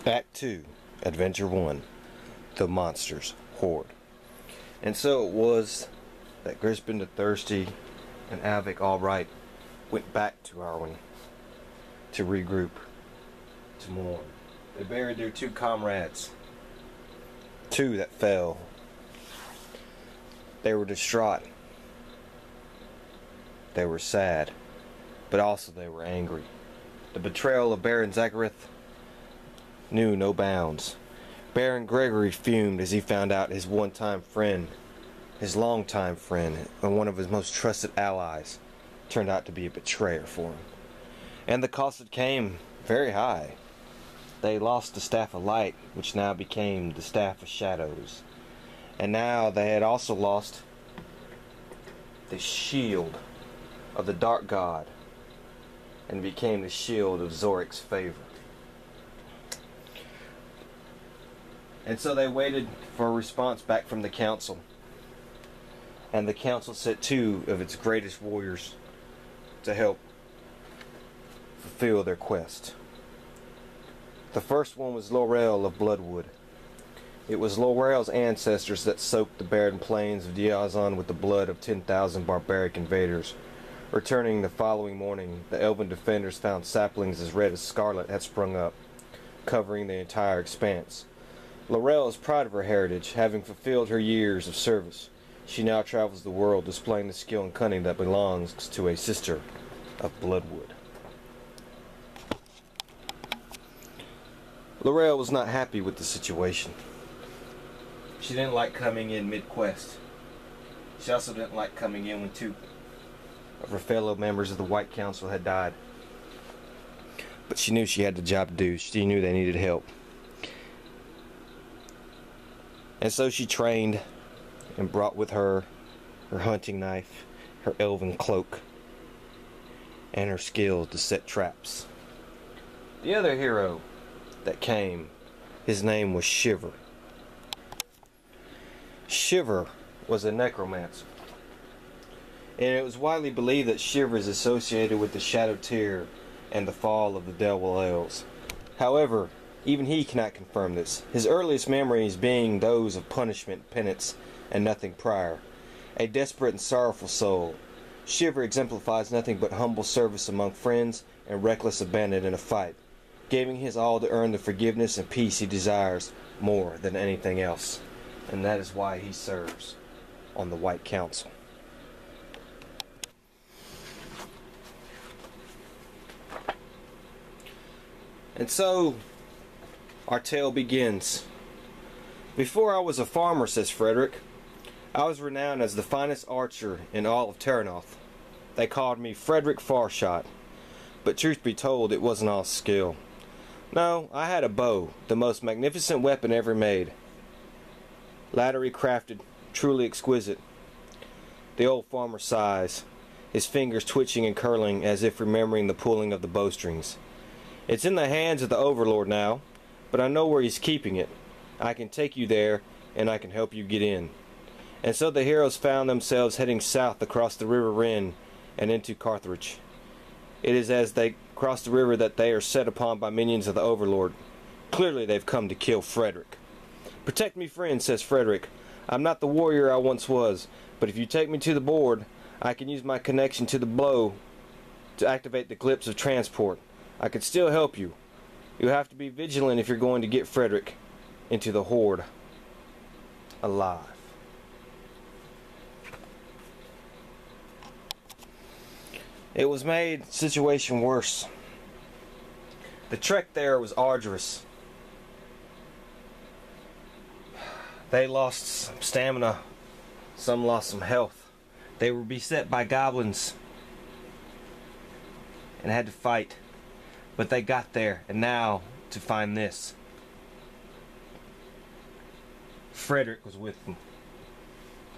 Back to Adventure 1, The Monsters Hoard. And so it was that Crispin the Thirsty and Avik Alright went back to Arwen to regroup, to mourn. They buried their two comrades, two that fell. They were distraught. They were sad, but also they were angry. The betrayal of Baron Zagareth knew no bounds. Baron Gregory fumed as he found out his one-time friend, his long-time friend, and one of his most trusted allies turned out to be a betrayer for him. And the cost came very high. They lost the Staff of Light, which now became the Staff of Shadows. And now they had also lost the shield of the Dark God, and became the shield of Zorik's favor. And so they waited for a response back from the council. And the council sent two of its greatest warriors to help fulfill their quest. The first one was Laurel of Bloodwood. It was Laurel's ancestors that soaked the barren plains of Diazon with the blood of 10,000 barbaric invaders. Returning the following morning, the elven defenders found saplings as red as scarlet had sprung up, covering the entire expanse. Laurel is proud of her heritage, having fulfilled her years of service. She now travels the world, displaying the skill and cunning that belongs to a sister of Bloodwood. Laurel was not happy with the situation. She didn't like coming in mid-quest. She also didn't like coming in when two of her fellow members of the White Council had died. But she knew she had the job to do. She knew they needed help. And so she trained and brought with her her hunting knife, her elven cloak, and her skills to set traps. The other hero that came, his name was Shiver. Shiver was a necromancer, and it was widely believed that Shiver is associated with the Shadow Tear and the fall of the Devil Elves. However, even he cannot confirm this, his earliest memories being those of punishment, penance, and nothing prior. A desperate and sorrowful soul, Shiver exemplifies nothing but humble service among friends and reckless abandon in a fight, giving his all to earn the forgiveness and peace he desires more than anything else. And that is why he serves on the White Council. And so our tale begins. Before I was a farmer, says Frederick, I was renowned as the finest archer in all of Terranoth. They called me Frederick Farshot, but truth be told, it wasn't all skill. No, I had a bow, the most magnificent weapon ever made. Lattery crafted, truly exquisite. The old farmer sighs, his fingers twitching and curling as if remembering the pulling of the bowstrings. It's in the hands of the Overlord now, but I know where he's keeping it. I can take you there, and I can help you get in. And so the heroes found themselves heading south across the River Rin and into Carthage. It is as they cross the river that they are set upon by minions of the Overlord. Clearly they've come to kill Frederick. Protect me, friend, says Frederick. I'm not the warrior I once was, but if you take me to the board, I can use my connection to the blow to activate the clips of transport. I could still help you. You'll have to be vigilant if you're going to get Frederick into the Hoard alive. It was made situation worse. The trek there was arduous. They lost some stamina, some lost some health. They were beset by goblins and had to fight. But they got there, and now to find this. Frederick was with them.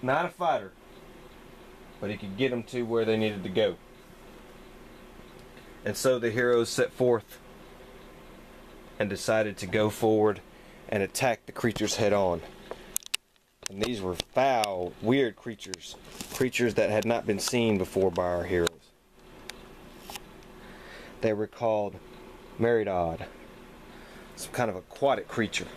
Not a fighter, but he could get them to where they needed to go. And so the heroes set forth and decided to go forward and attack the creatures head on. And these were foul, weird creatures. Creatures that had not been seen before by our heroes. They were called Meridod, some kind of aquatic creature.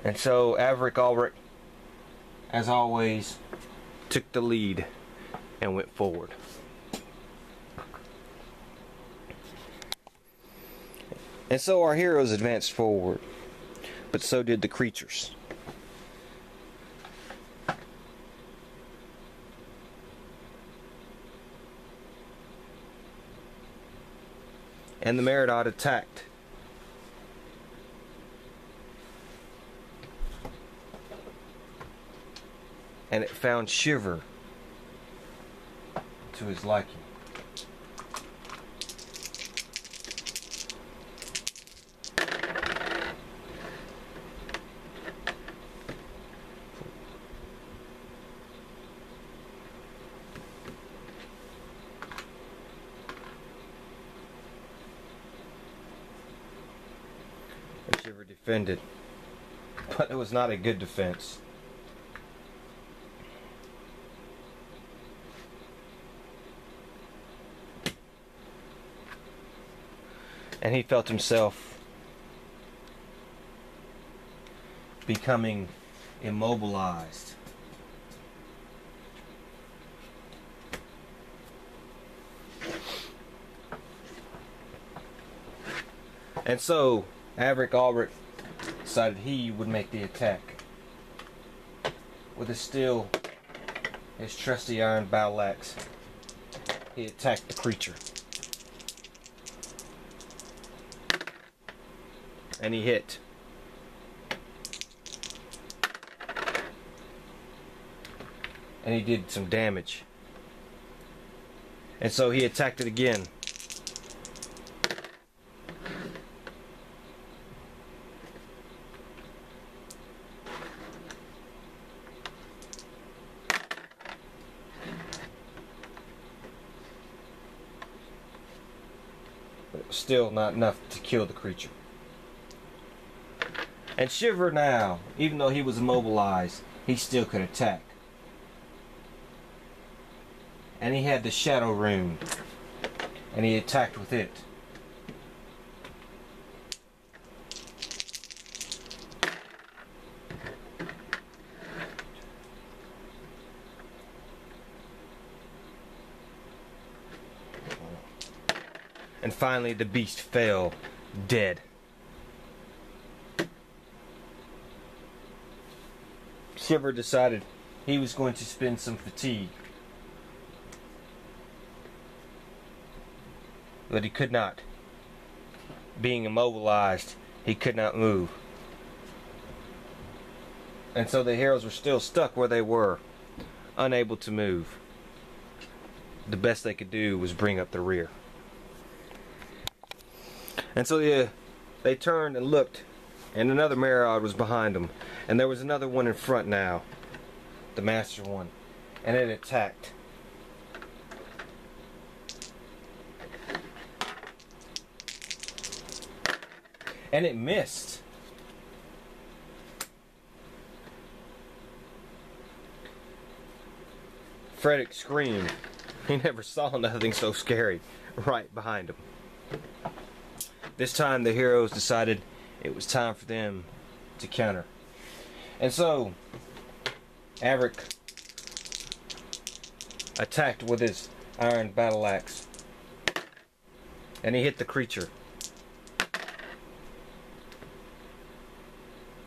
And so Averick Ulrich, as always, took the lead and went forward. And so our heroes advanced forward, but so did the creatures. And the Meridot attacked. And it found Shiver to his liking. And Shiver defended, but it was not a good defense. And he felt himself becoming immobilized. And so Averick Ulrich decided he would make the attack. With his trusty iron battle axe, he attacked the creature. And he hit. And he did some damage. And so he attacked it again. But it was still not enough to kill the creature. And Shiver now, even though he was immobilized, he still could attack. And he had the Shadow Rune, and he attacked with it. And finally the beast fell dead. Shiver decided he was going to spend some fatigue, but he could not. Being immobilized, he could not move. And so the heroes were still stuck where they were, unable to move. The best they could do was bring up the rear. And so they turned and looked, and another Meridot was behind them. And there was another one in front now. The master one. And it attacked. And it missed. Frederick screamed. He never saw nothing so scary right behind him. This time the heroes decided it was time for them to counter. And so Averick attacked with his iron battle axe. And he hit the creature.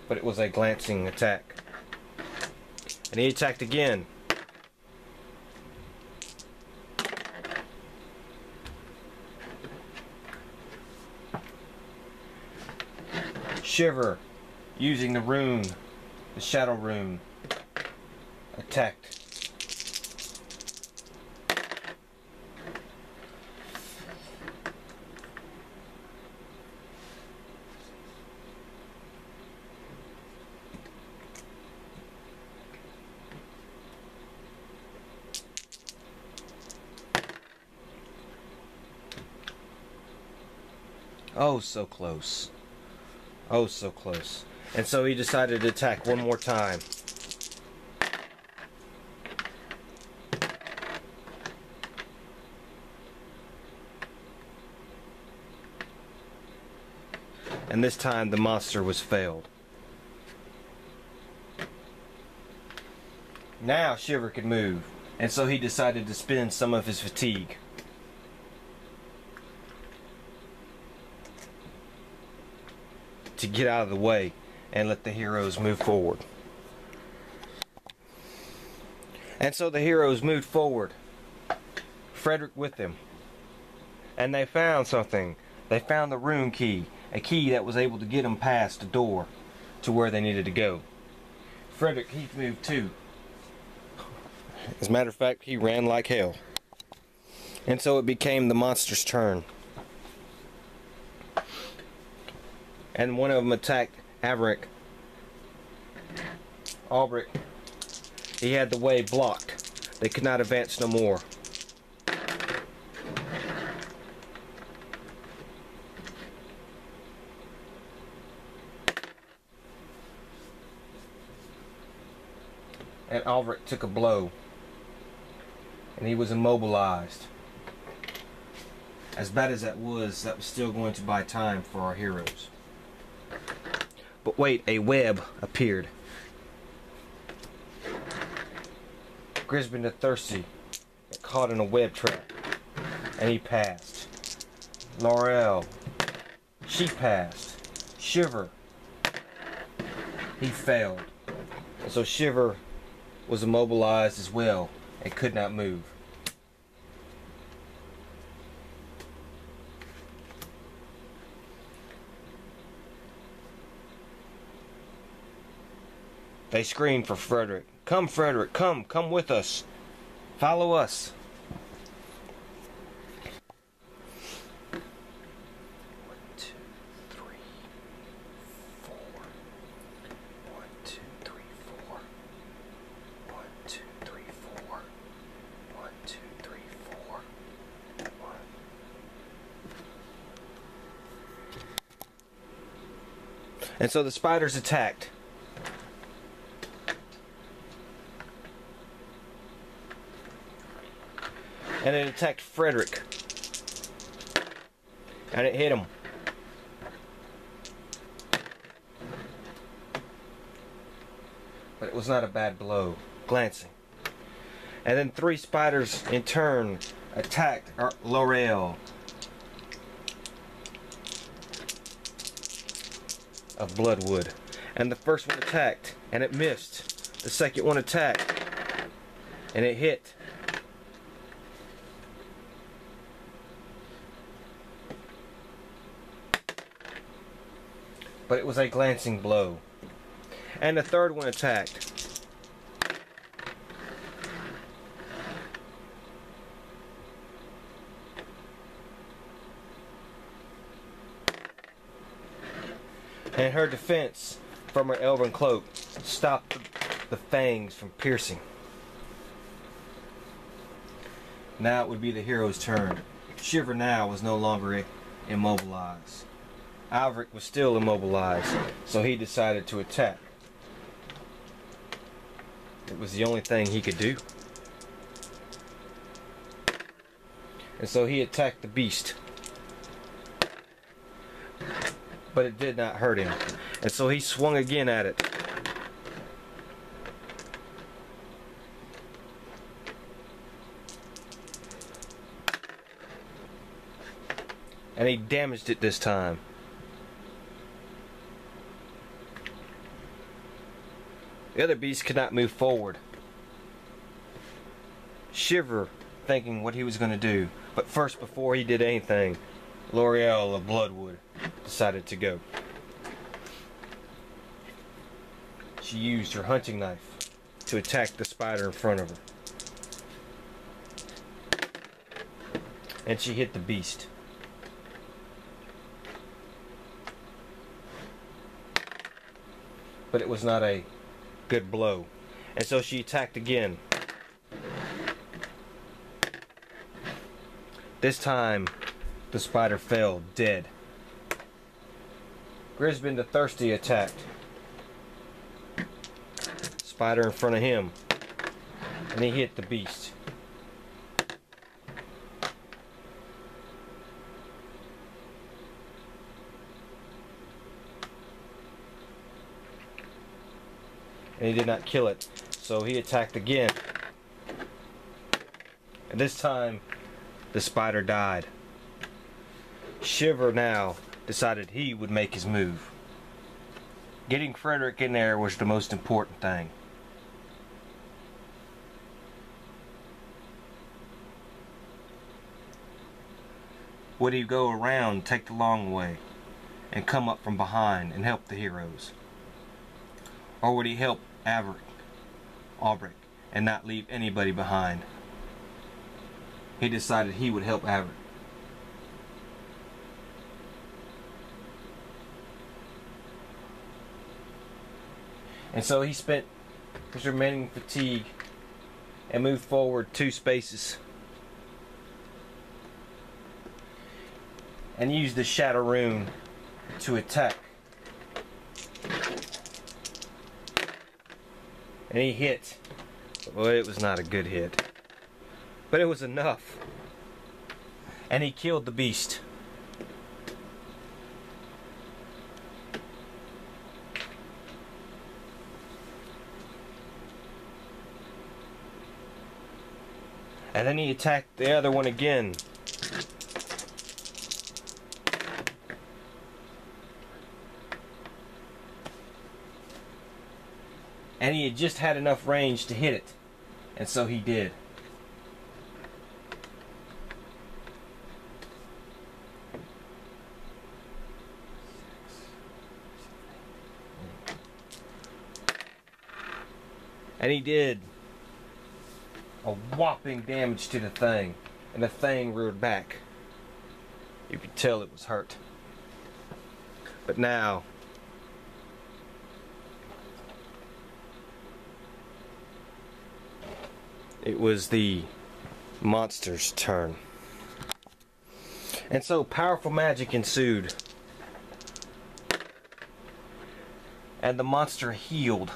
But it was a glancing attack. And he attacked again. Shiver, using the rune, the Shadow Rune, attacked. Oh, so close. Oh, so close. And so he decided to attack one more time. and this time the monster was failed. Now Shiver could move, and so he decided to spend some of his fatigue. To get out of the way and let the heroes move forward. And so the heroes moved forward, Frederick with them. And they found something. They found the room key, a key that was able to get them past the door to where they needed to go. Frederick, he moved too. As a matter of fact, he ran like hell. And so it became the monster's turn. And one of them attacked Albrecht. He had the way blocked. They could not advance no more. And Albrecht took a blow. And he was immobilized. As bad as that was still going to buy time for our heroes. But wait, a web appeared. Grisbin the Thirsty got caught in a web trap, and he passed. Laurel, she passed. Shiver, he failed. And so Shiver was immobilized as well and could not move. They screamed for Frederick. Come, Frederick, come with us. Follow us. 1, 2, 3, 4. 1, 2, 3, 4. 1, 2, 3, 4. 1, 2, 3, 4. 1. And so the spiders attacked. And it attacked Frederick. And it hit him. But it was not a bad blow. Glancing. And then 3 spiders in turn attacked L'Oreal of Bloodwood. And the first one attacked and it missed. The second one attacked and it hit. But it was a glancing blow. And the third one attacked. And her defense from her elven cloak stopped the fangs from piercing. Now it would be the hero's turn. Shiver now was no longer immobilized. Albrecht was still immobilized, so he decided to attack. It was the only thing he could do. And so he attacked the beast. But it did not hurt him. And so he swung again at it. And he damaged it this time. The other beast could not move forward. Shiver thinking what he was going to do. But first, before he did anything, L'Oreal of Bloodwood decided to go. She used her hunting knife to attack the spider in front of her. And she hit the beast. But it was not a good blow. And so she attacked again. This time, the spider fell dead. Grisbin the Thirsty attacked. Spider in front of him. And he hit the beast. and he did not kill it. So he attacked again. And this time, the spider died. Shiver now decided he would make his move. Getting Frederick in there was the most important thing. Would he go around, take the long way, and come up from behind and help the heroes? Or would he help Albrecht and not leave anybody behind? He decided he would help Albrecht. And so he spent his remaining fatigue and moved forward 2 spaces. And used the Shadow Rune to attack. And he hit. Well, it was not a good hit. But it was enough. And he killed the beast. And then he attacked the other one again. And he had just had enough range to hit it. And so he did. And he did a whopping damage to the thing. And the thing reared back. You could tell it was hurt. But now, it was the monster's turn. And so powerful magic ensued. And the monster healed.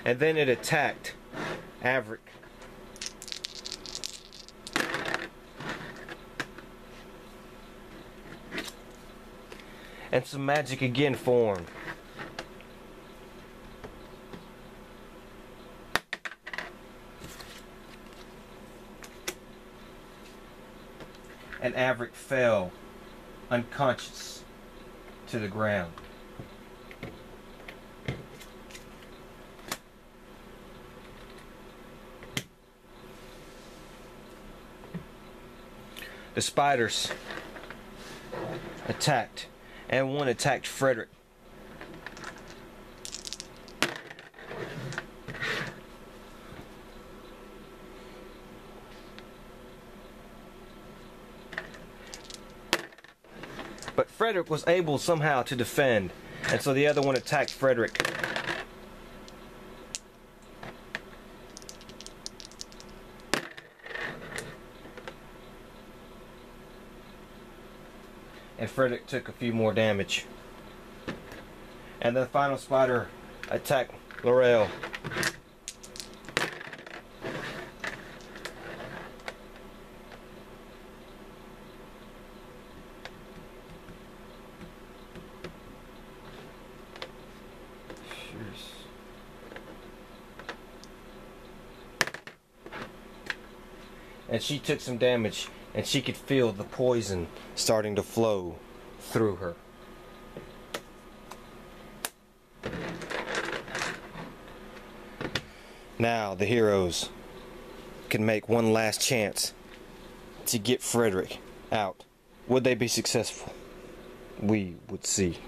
And then it attacked Averick. And some magic again formed. And Averick fell unconscious to the ground. The spiders attacked, and one attacked Frederick. But Frederick was able somehow to defend, and so the other one attacked Frederick. And Frederick took a few more damage. And the final spider attacked Laurel. And she took some damage, and she could feel the poison starting to flow through her. Now the heroes can make one last chance to get Frederick out. Would they be successful? We would see.